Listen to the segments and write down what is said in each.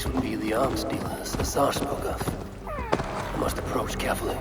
These would be the arms dealers the Tsar spoke of. We must approach carefully.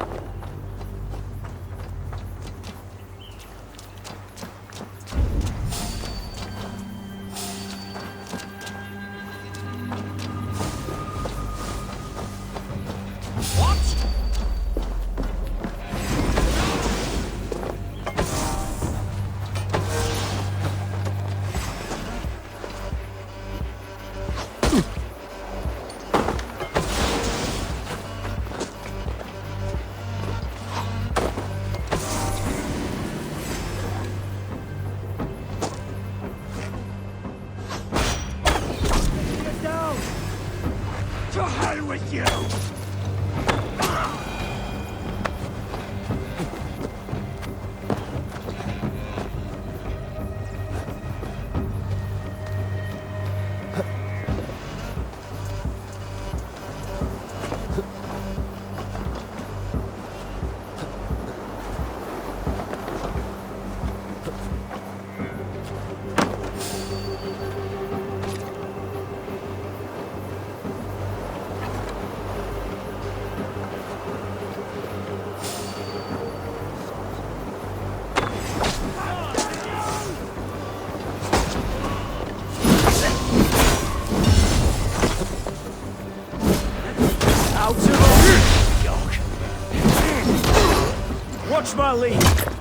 Watch my lead!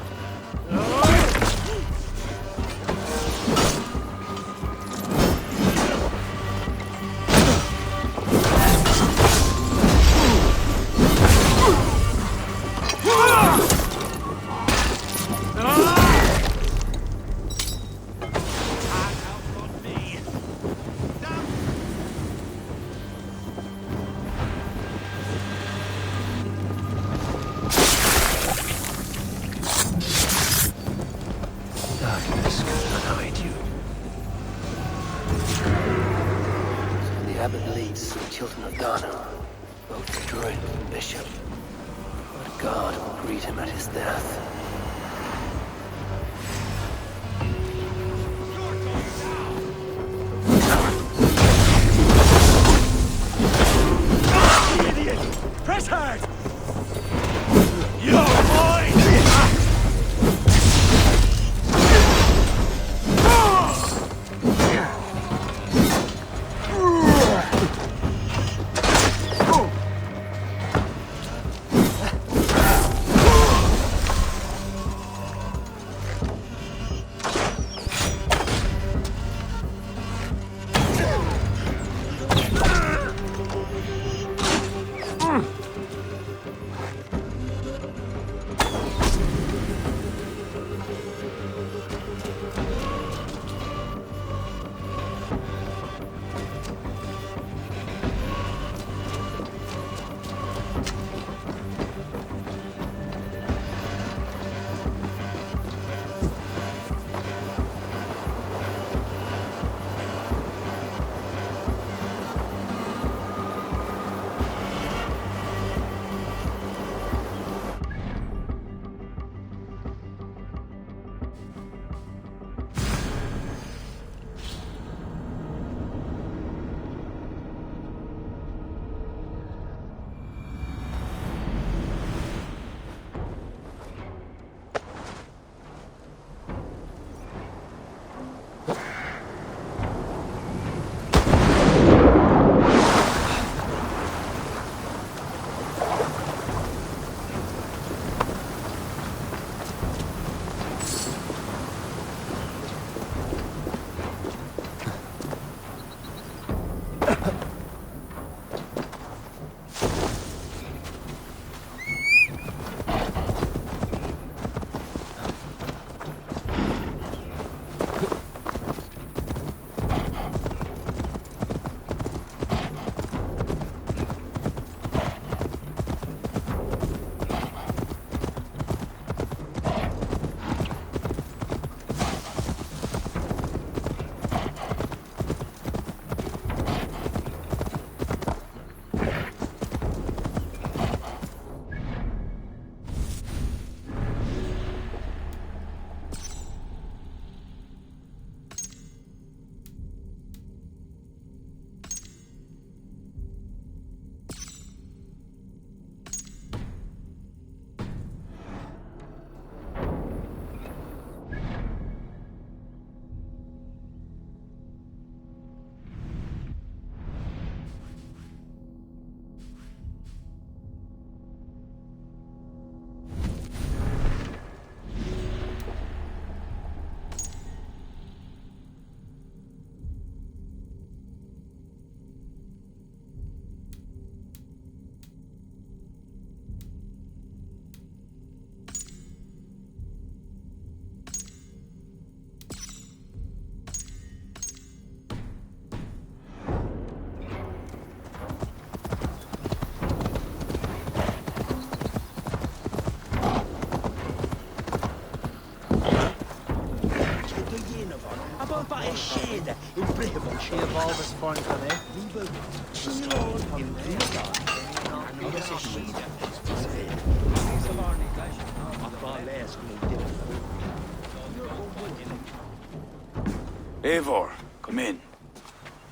Eivor, come in.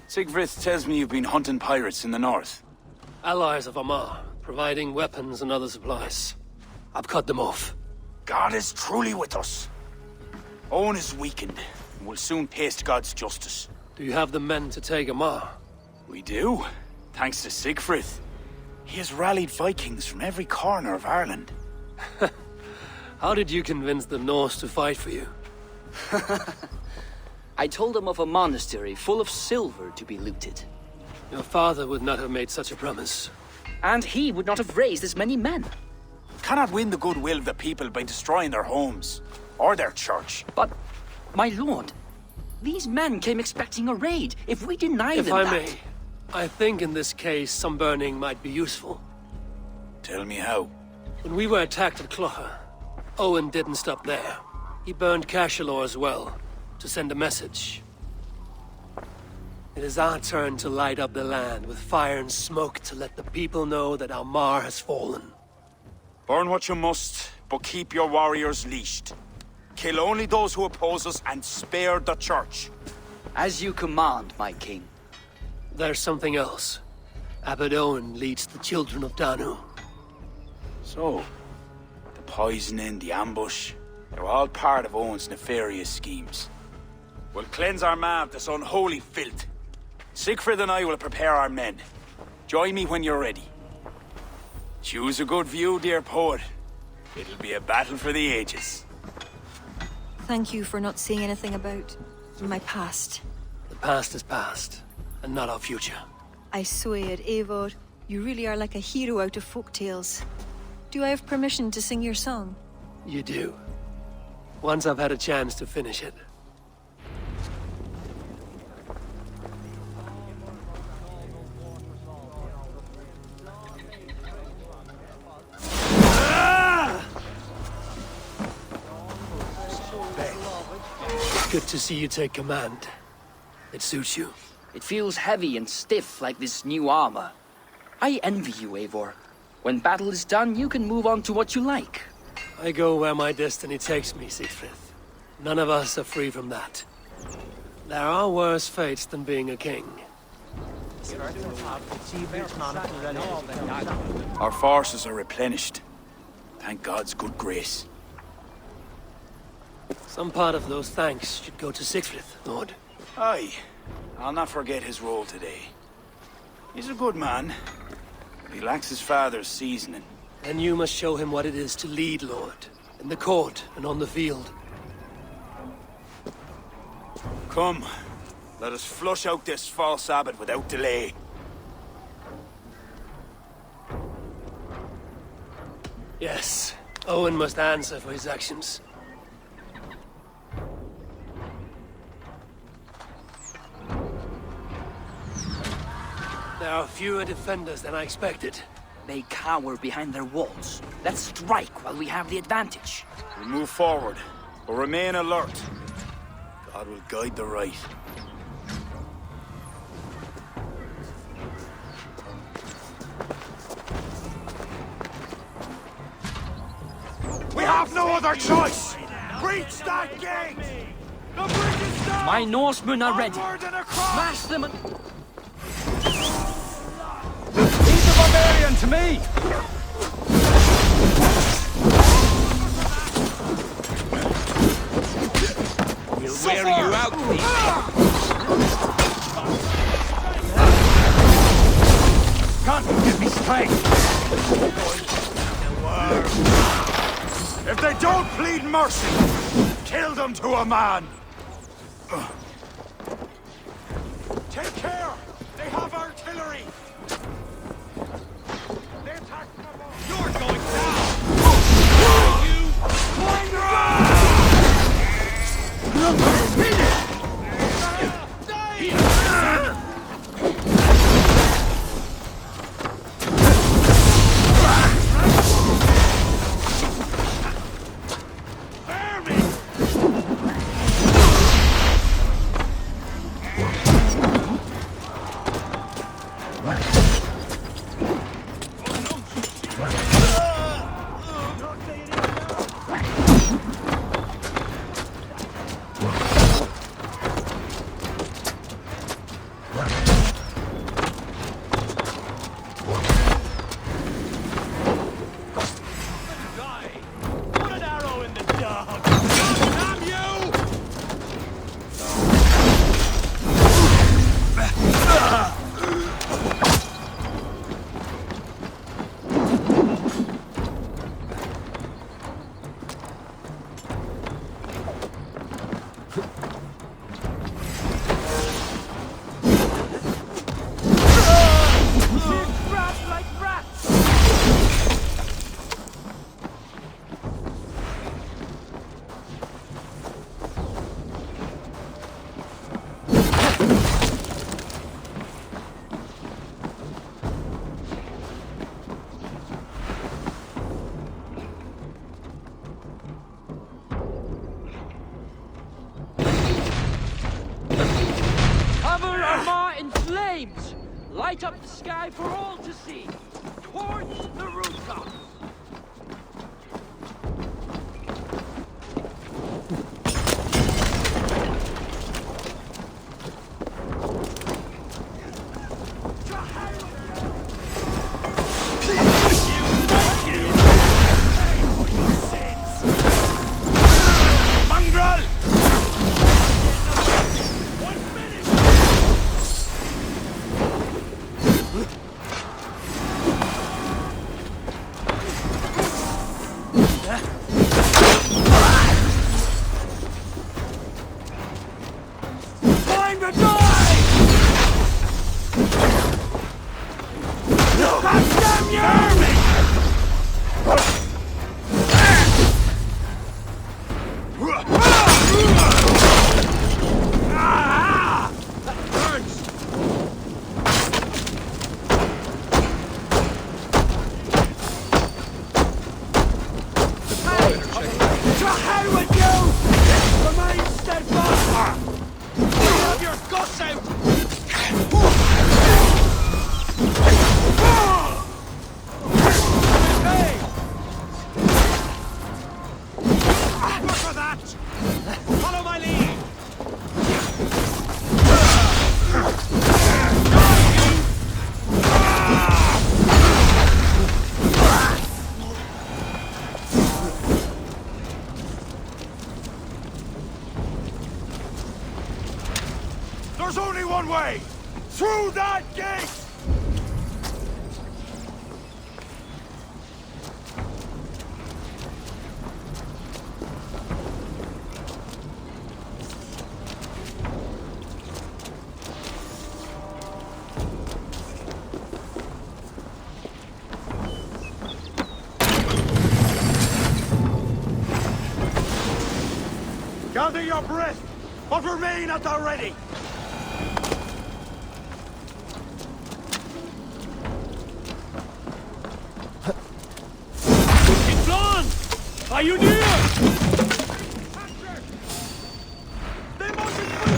Sigfrid tells me you've been hunting pirates in the north. Allies of Armagh, providing weapons and other supplies. I've cut them off. God is truly with us. Owen is weakened, and will soon taste God's justice. Do you have the men to take Armagh? We do, thanks to Sigfrid. He has rallied Vikings from every corner of Ireland. How did you convince the Norse to fight for you? I told him of a monastery full of silver to be looted. Your father would not have made such a promise. And he would not have raised as many men. Cannot win the goodwill of the people by destroying their homes, or their church. But, my lord, these men came expecting a raid. If we deny them If I that... may, I think in this case some burning might be useful. Tell me how. When we were attacked at Clougha, Owen didn't stop there. He burned Cashel as well, to send a message. It is our turn to light up the land with fire and smoke to let the people know that Armagh has fallen. Burn what you must, but keep your warriors leashed. Kill only those who oppose us and spare the church. As you command, my king. There's something else. Abbot Owen leads the children of Danu. So, the poisoning, the ambush, they're all part of Owen's nefarious schemes. We'll cleanse Armagh of this unholy filth. Sigfrid and I will prepare our men. Join me when you're ready. Choose a good view, dear poet. It'll be a battle for the ages. Thank you for not saying anything about my past. The past is past, and not our future. I swear, Eivor, you really are like a hero out of folk tales. Do I have permission to sing your song? You do. Once I've had a chance to finish it. Good to see you take command. It suits you. It feels heavy and stiff like this new armor. I envy you, Eivor. When battle is done, you can move on to what you like. I go where my destiny takes me, Sigfrid. None of us are free from that. There are worse fates than being a king. Our forces are replenished. Thank God's good grace. Some part of those thanks should go to Sigfrid, Lord. Aye, I'll not forget his role today. He's a good man, but he lacks his father's seasoning. And you must show him what it is to lead, Lord. In the court and on the field. Come, let us flush out this false abbot without delay. Yes, Owen must answer for his actions. There are fewer defenders than I expected. They cower behind their walls. Let's strike while we have the advantage. We'll move forward, but remain alert. God will guide the right. We have no other choice! Breach that gate! The bridge is down! My Norsemen are ready. Onward and across! Smash them and... He's a barbarian to me! We'll wear you out, Can't give me strength! If they don't plead mercy, kill them to a man! Take care! They have artillery! They attack from above! You're going down! Right up the sky for all to see! Towards the rooftops! There's only one way! Through that gate! Gather your breath, but remain at the ready! Are you near? They must again!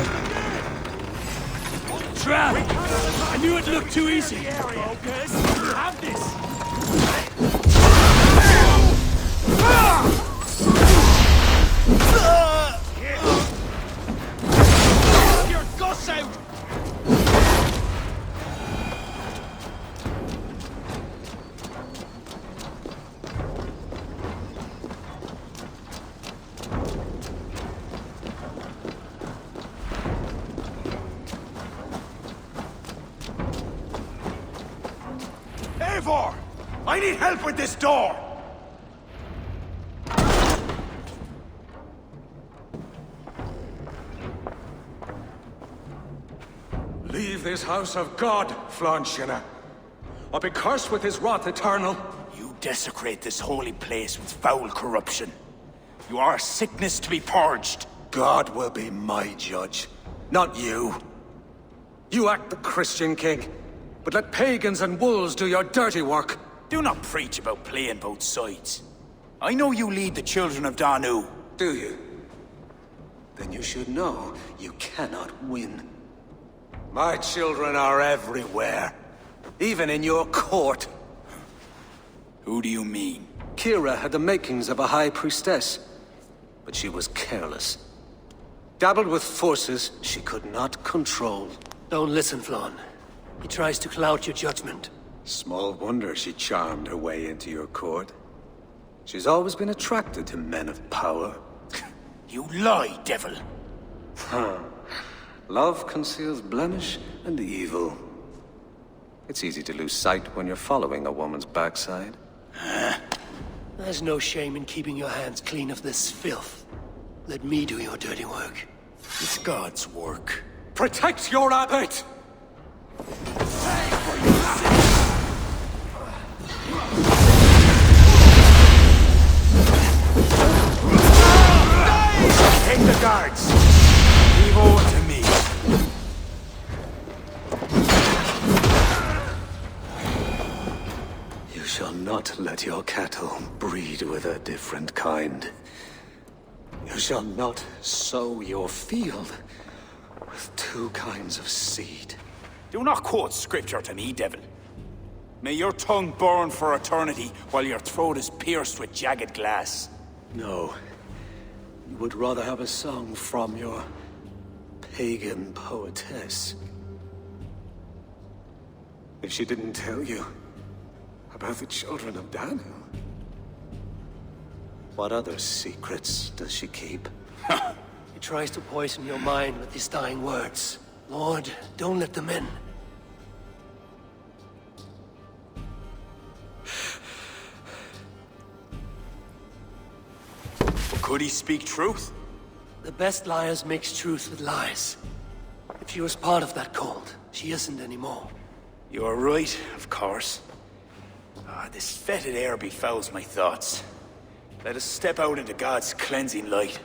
Trap! I knew it looked too easy. Focus! You have this! Your guts out! I need help with this door! Leave this house of God, Flann, or be cursed with his wrath eternal. You desecrate this holy place with foul corruption. You are a sickness to be purged. God will be my judge, not you. You act the Christian king, but let pagans and wolves do your dirty work. Do not preach about playing both sides. I know you lead the children of Danu. Do you? Then you should know you cannot win. My children are everywhere, even in your court. Who do you mean? Ciara had the makings of a high priestess, but she was careless. Dabbled with forces she could not control. Don't listen, Flann. He tries to cloud your judgment. Small wonder she charmed her way into your court. She's always been attracted to men of power. You lie, devil! Love conceals blemish and evil. It's easy to lose sight when you're following a woman's backside. There's no shame in keeping your hands clean of this filth. Let me do your dirty work. It's God's work. Protect your abbot! Take the guards! Leave over to me. You shall not let your cattle breed with a different kind. You shall not sow your field with two kinds of seed. Do not quote scripture to me, devil. May your tongue burn for eternity while your throat is pierced with jagged glass. No. You would rather have a song from your pagan poetess. If she didn't tell you about the children of Danu, what other secrets does she keep? He tries to poison your mind with his dying words. Lord, don't let them in. Could he speak truth? The best liars mix truth with lies. If she was part of that cult, she isn't anymore. You're right, of course. This fetid air befouls my thoughts. Let us step out into God's cleansing light.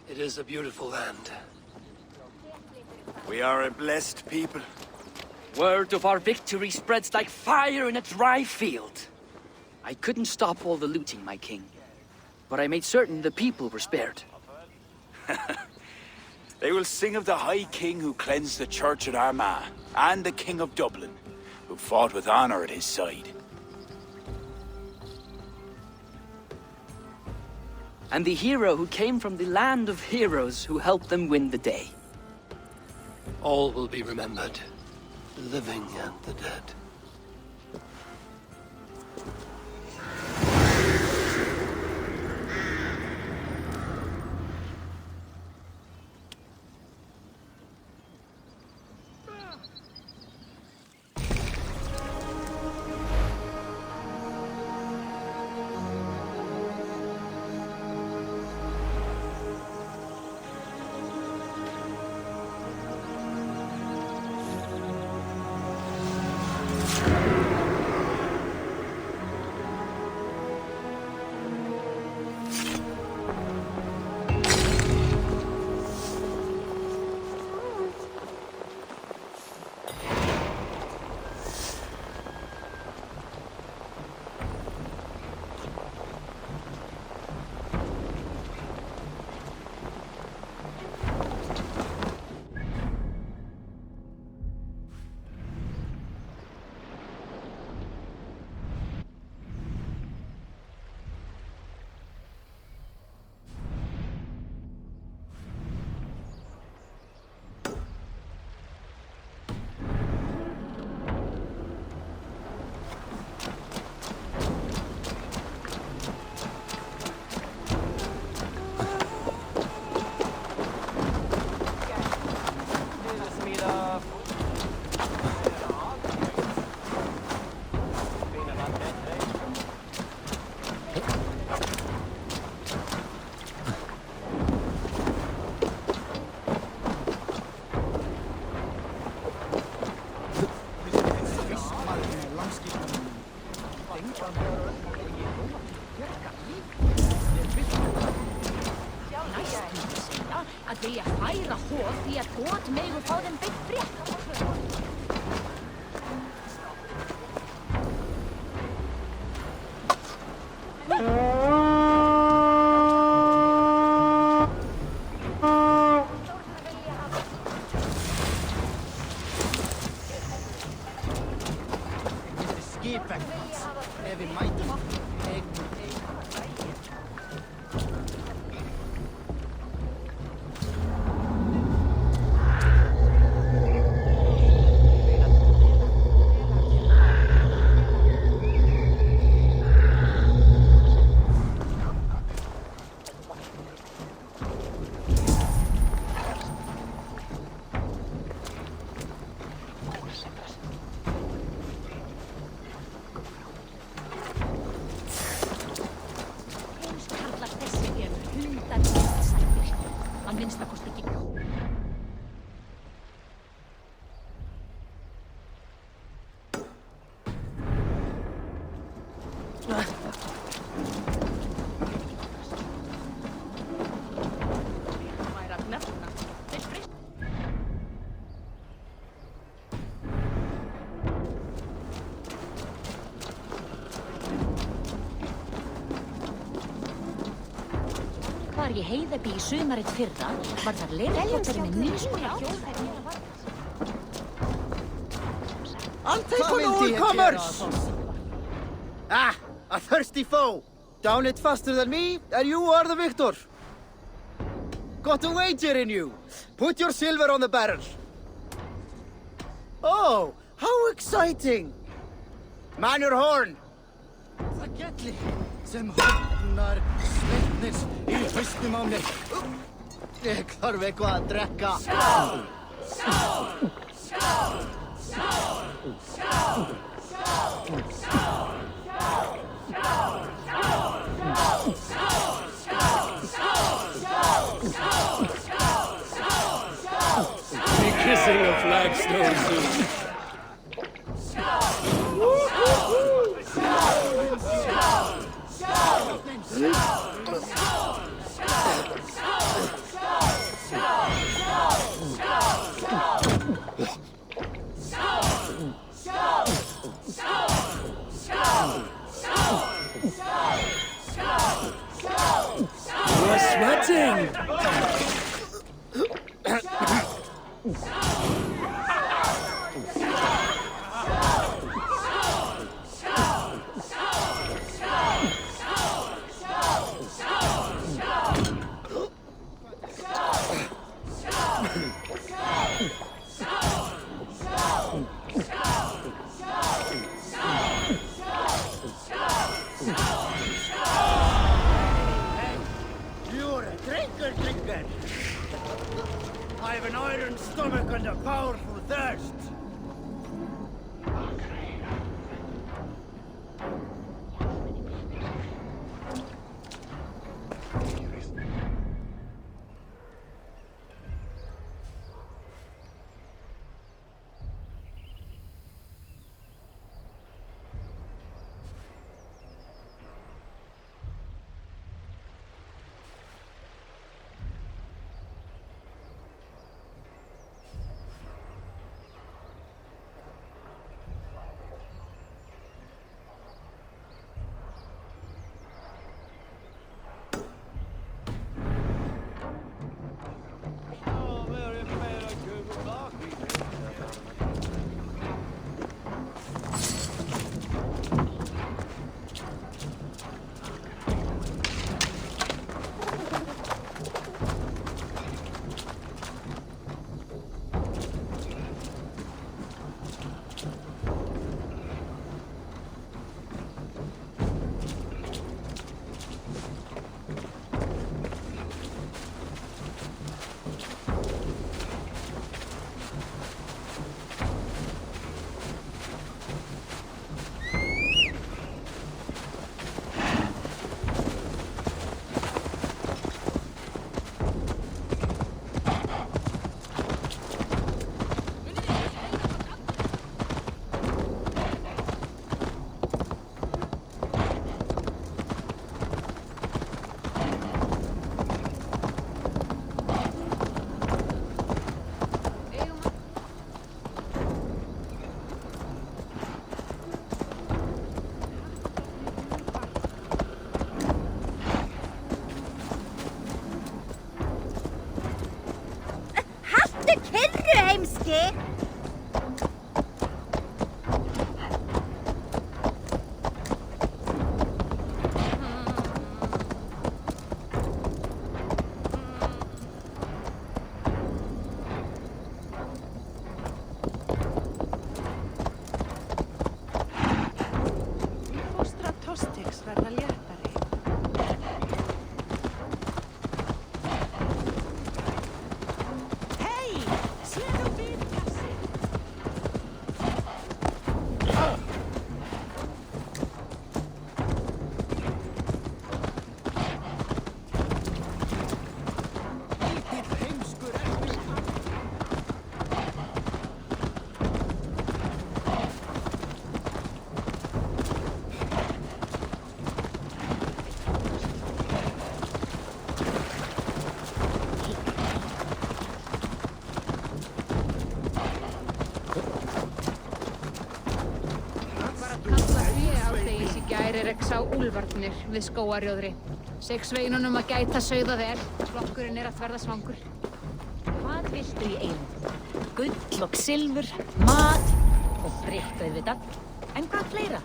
It is a beautiful land. We are a blessed people. Word of our victory spreads like fire in a dry field. I couldn't stop all the looting, my king. But I made certain the people were spared. They will sing of the High King who cleansed the church at Armagh, and the King of Dublin, who fought with honor at his side. And the hero who came from the land of heroes who helped them win the day. All will be remembered, the living and the dead. Að því að færa hóð því að tótt megu fá þeim byggt frétt. í Heiðabí í sumarið fyrra var þar leirkotari með nýskonar hljóðfæri. I'll take on all comers! Ah, a thirsty foe! Down it faster than me, and you are the victor! Got a wager in you! Put your silver on the barrel! Oh, how exciting! Man your horn! Það gelli sem hornar sveitnis í hausnum á mér. Ég þarf eitthvað að drekka. Skál! Skál! Skál! Skál! Skál! Be kissing a flagstone soon. You're sweating! You're a drinker. I have an iron stomach and a powerful thirst. Sá úlfarnir við skógarjóðri. Seg sveinunum að gæta sauða þér. Flokkurinn að verða svangur. Hvað viltu í einu? Gull og silfur, mat og drykk auðvitað. En hvað fleira?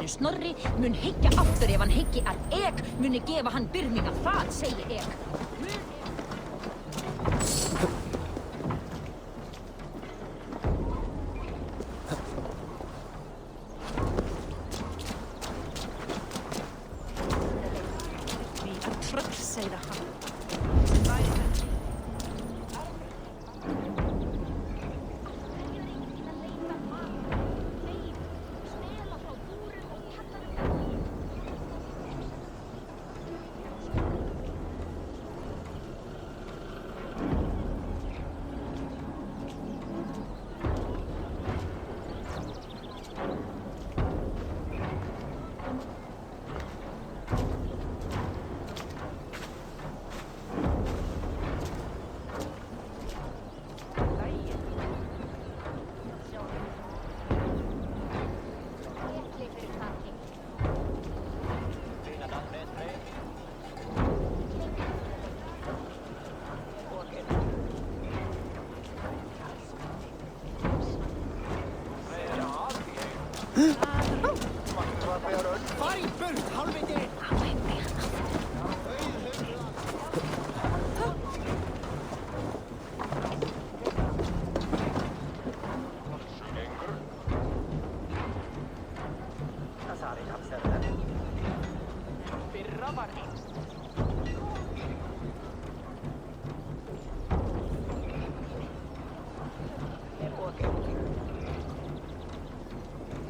Snorri mun hyggja aftur ef hann hyggi að Egg muni gefa hann byrminga, það segi Egg. Því að tröll segða hann.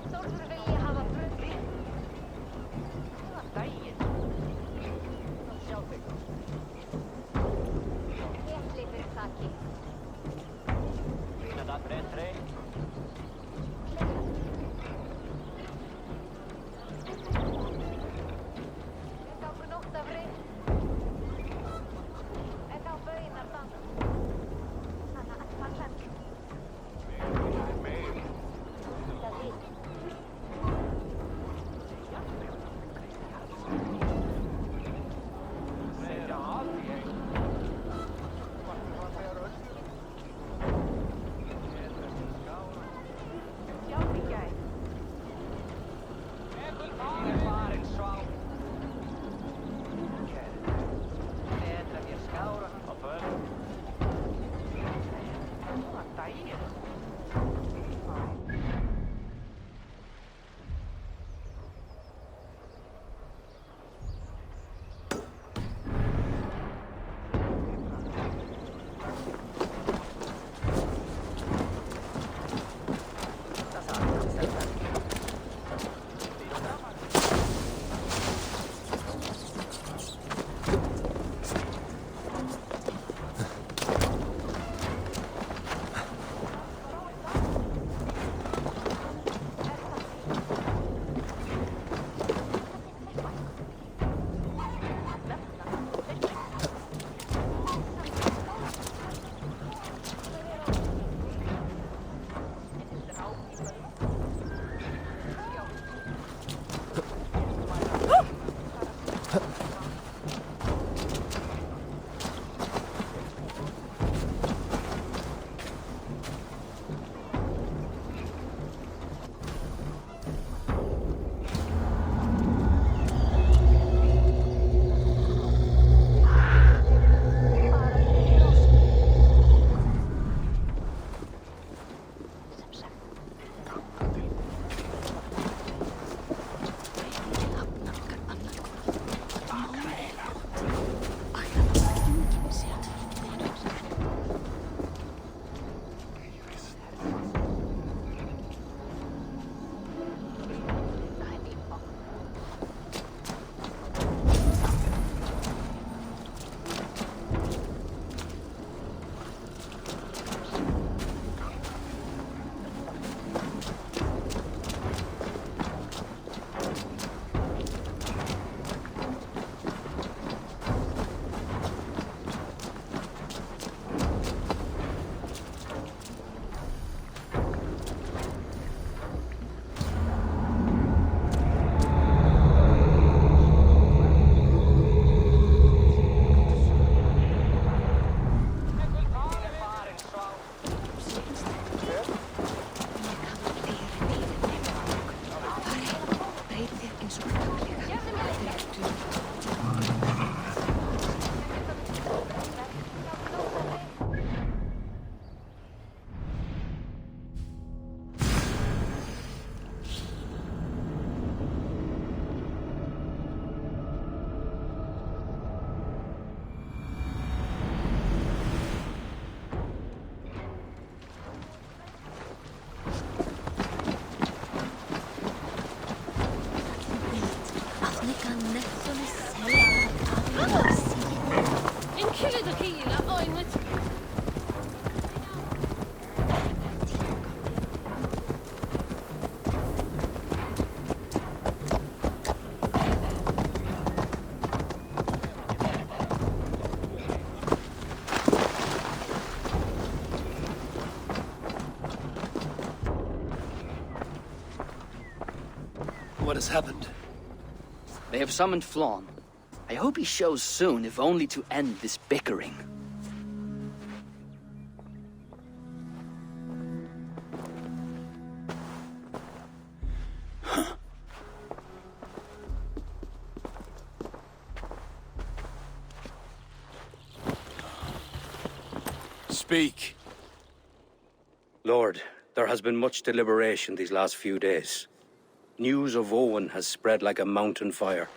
Þórður vilja hafa brunni. Góðan daginn. What has happened? They have summoned Flann. I hope he shows soon, if only to end this bickering. Speak. Lord, there has been much deliberation these last few days. News of Owen has spread like a mountain fire.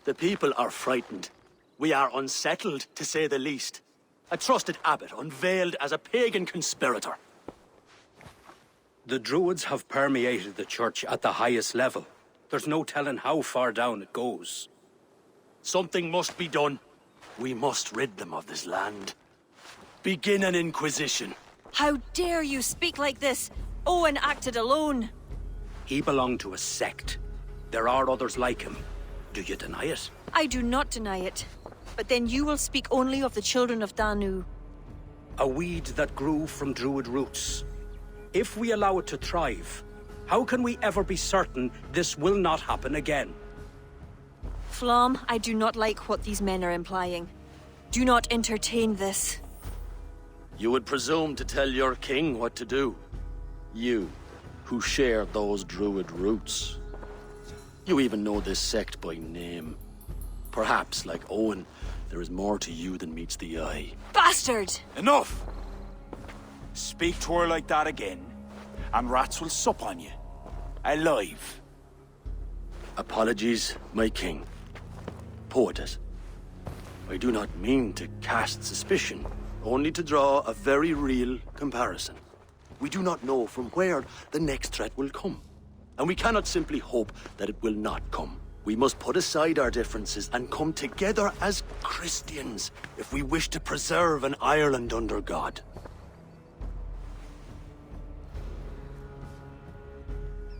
The people are frightened. We are unsettled, to say the least. A trusted abbot unveiled as a pagan conspirator. The Druids have permeated the church at the highest level. There's no telling how far down it goes. Something must be done. We must rid them of this land. Begin an inquisition. How dare you speak like this? Owen acted alone. He belonged to a sect. There are others like him. Do you deny it? I do not deny it. But then you will speak only of the children of Danu. A weed that grew from Druid roots. If we allow it to thrive, how can we ever be certain this will not happen again? Flann, I do not like what these men are implying. Do not entertain this. You would presume to tell your king what to do. You, who share those druid roots. You even know this sect by name. Perhaps, like Owen, there is more to you than meets the eye. Bastard! Enough! Speak to her like that again, and rats will sup on you. Alive. Apologies, my king. Poetess. I do not mean to cast suspicion, only to draw a very real comparison. We do not know from where the next threat will come, and we cannot simply hope that it will not come. We must put aside our differences and come together as Christians if we wish to preserve an Ireland under God.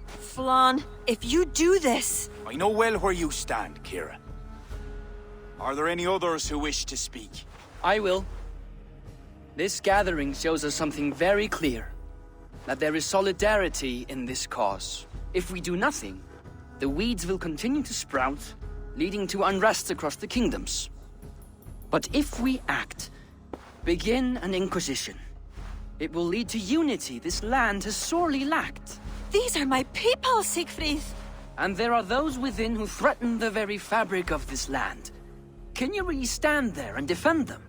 Flann, if you do this... I know well where you stand, Ciara. Are there any others who wish to speak? I will. This gathering shows us something very clear. That there is solidarity in this cause. If we do nothing, the weeds will continue to sprout, leading to unrest across the kingdoms. But if we act, begin an inquisition, it will lead to unity this land has sorely lacked. These are my people, Siegfried! And there are those within who threaten the very fabric of this land. Can you really stand there and defend them?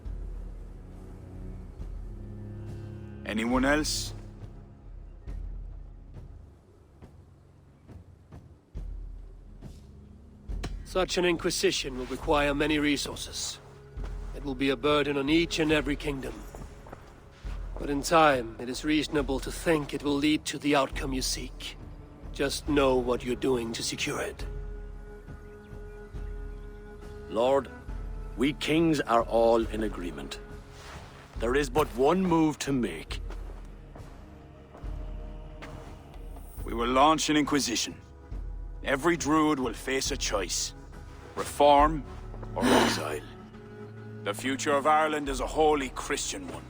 Anyone else? Such an inquisition will require many resources. It will be a burden on each and every kingdom. But in time, it is reasonable to think it will lead to the outcome you seek. Just know what you're doing to secure it. Lord, we kings are all in agreement. There is but one move to make. We will launch an inquisition. Every druid will face a choice. Reform or exile. The future of Ireland is a wholly Christian one.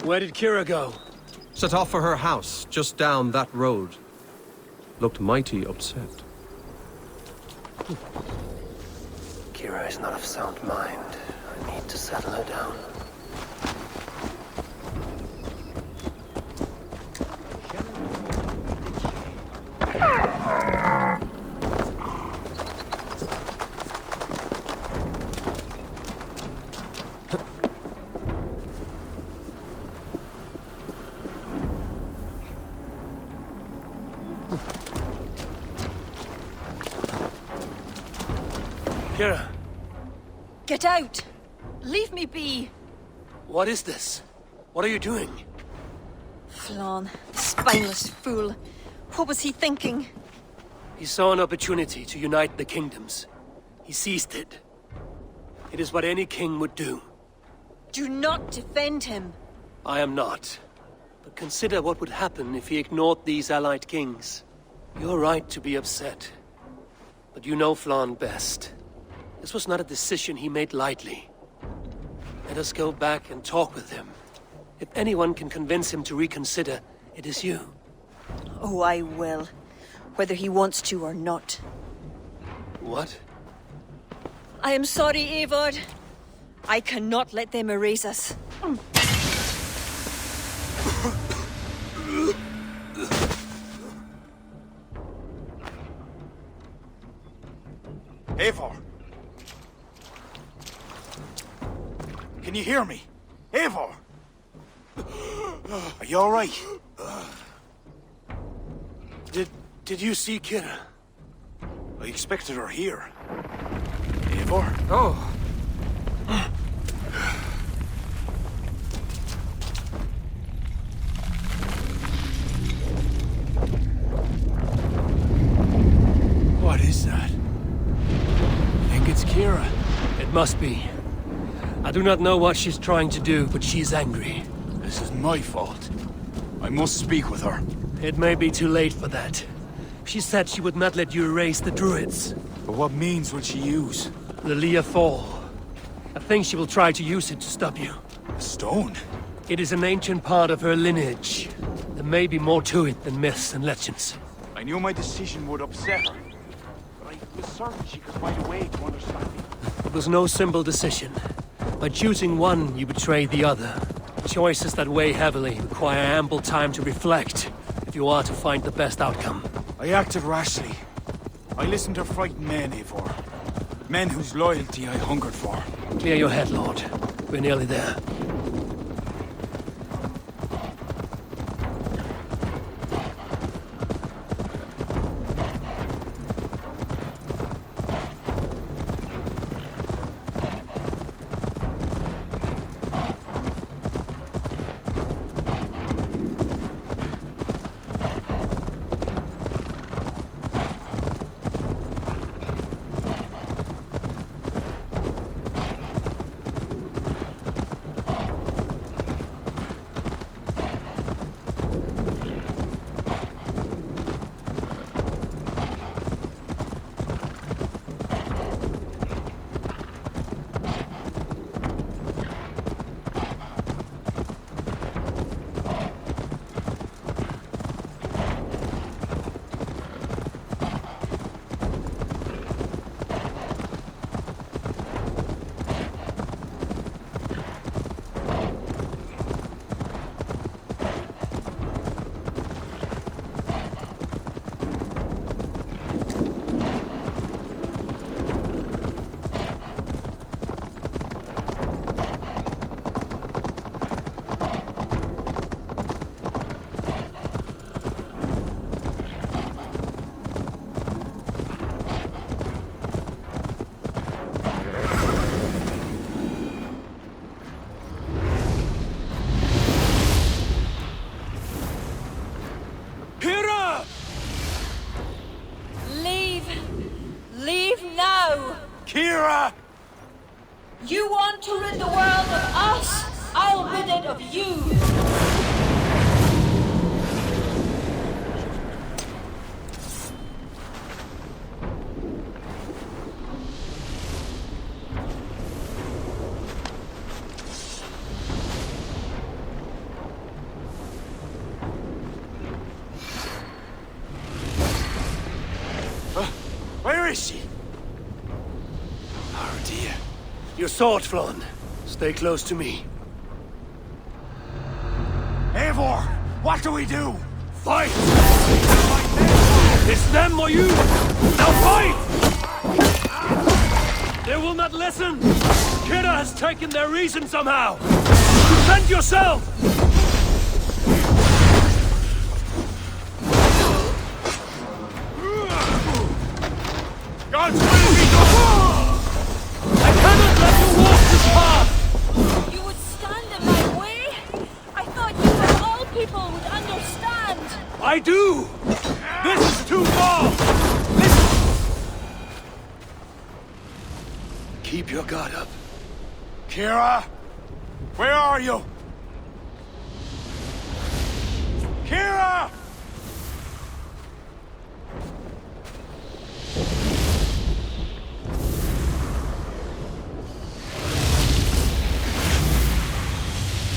Where did Ciara go? Set off for her house, just down that road. Looked mighty upset. Ciara is not of sound mind. I need to settle her down. Ciara! Get out! Leave me be! What is this? What are you doing? Flann, spineless fool. What was he thinking? He saw an opportunity to unite the kingdoms. He seized it. It is what any king would do. Do not defend him. I am not. But consider what would happen if he ignored these allied kings. You're right to be upset. But you know Flann best. This was not a decision he made lightly. Let us go back and talk with him. If anyone can convince him to reconsider, it is you. Oh, I will. Whether he wants to or not. What? I am sorry, Eivor. I cannot let them erase us. Eivor! Can you hear me? Eivor! Are you alright? Did you see Ciara? I expected her here. Eivor? Oh. What is that? I think it's Ciara. It must be. I do not know what she's trying to do, but she's angry. This is my fault. I must speak with her. It may be too late for that. She said she would not let you erase the druids. But what means will she use? The Leah Fall. I think she will try to use it to stop you. A stone? It is an ancient part of her lineage. There may be more to it than myths and legends. I knew my decision would upset her. But I was certain she could find a way to understand me. It was no simple decision. By choosing one, you betray the other. Choices that weigh heavily require ample time to reflect, if you are to find the best outcome. I acted rashly. I listened to frightened men, Eivor. Men whose loyalty I hungered for. Clear your head, Lord. We're nearly there. Ciara! You want to rid the world of us? I'll rid it of you! Where is she? Oh dear. Your sword, Flann. Stay close to me. Eivor! What do we do? Fight! It's them or you! Now fight! They will not listen! Ciara has taken their reason somehow! Defend yourself! God's will be done! I cannot let you walk this path! You would stand in my way? I thought you of all people would understand! I do! This is too far! Listen! Keep your guard up. Ciara! Where are you? Ciara!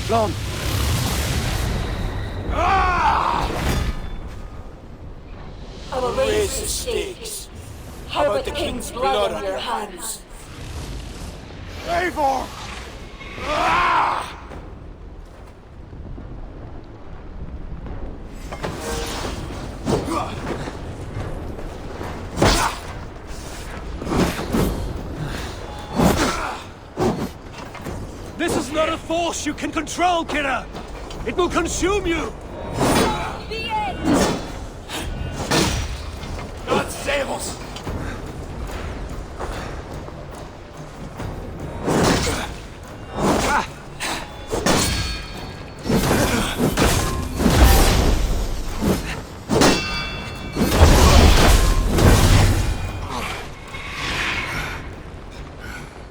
Flann! I will raise the stakes. How about the king's blood on your hands? Eivor! This is not a force you can control, Ciara! It will consume you! The end! God save us!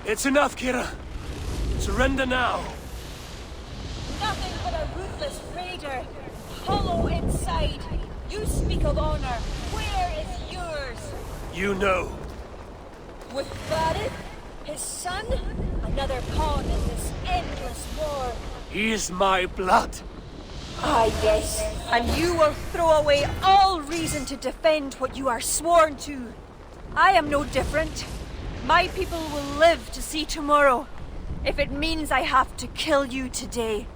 It's enough, Ciara. Surrender now. Nothing but a ruthless raider. Hollow inside. You speak of honor. Where is yours? You know. With Varith, his son, another pawn in this endless war. He is my blood. Ah, yes. And you will throw away all reason to defend what you are sworn to. I am no different. My people will live to see tomorrow, if it means I have to kill you today.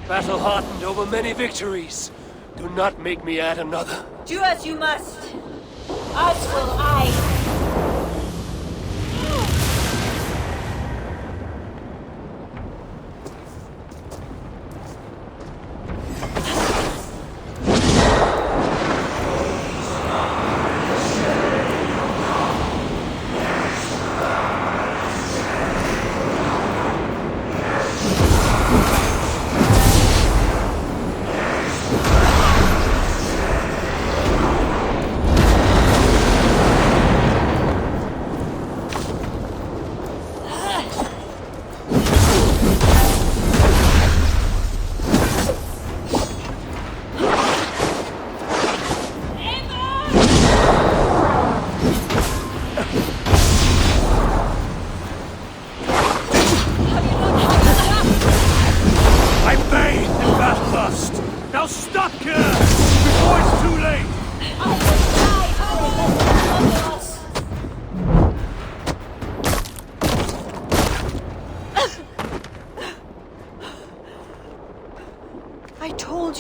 Battle-hardened over many victories. Do not make me add another. Do as you must. As will I.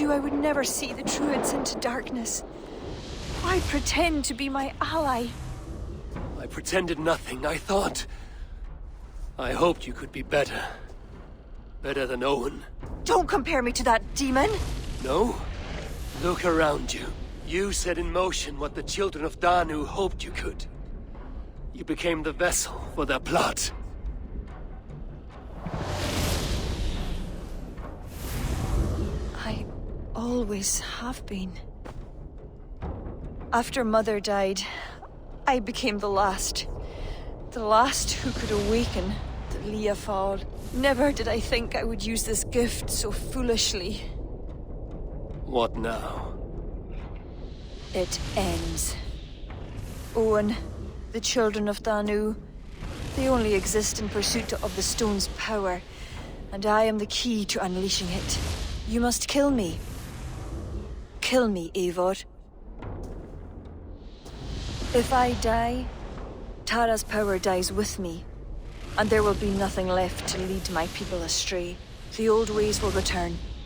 I would never see the Druids into darkness. Why pretend to be my ally? I pretended nothing. I hoped you could be better. Better than Owen. Don't compare me to that demon! No? Look around you. You set in motion what the children of Danu hoped you could. You became the vessel for their plot. I always have been. After Mother died, I became the last. The last who could awaken the Leafal. Never did I think I would use this gift so foolishly. What now? It ends. Owen, the children of Danu, they only exist in pursuit of the stone's power, and I am the key to unleashing it. You must kill me. Kill me, Eivor. If I die, Tara's power dies with me, and there will be nothing left to lead my people astray. The old ways will return,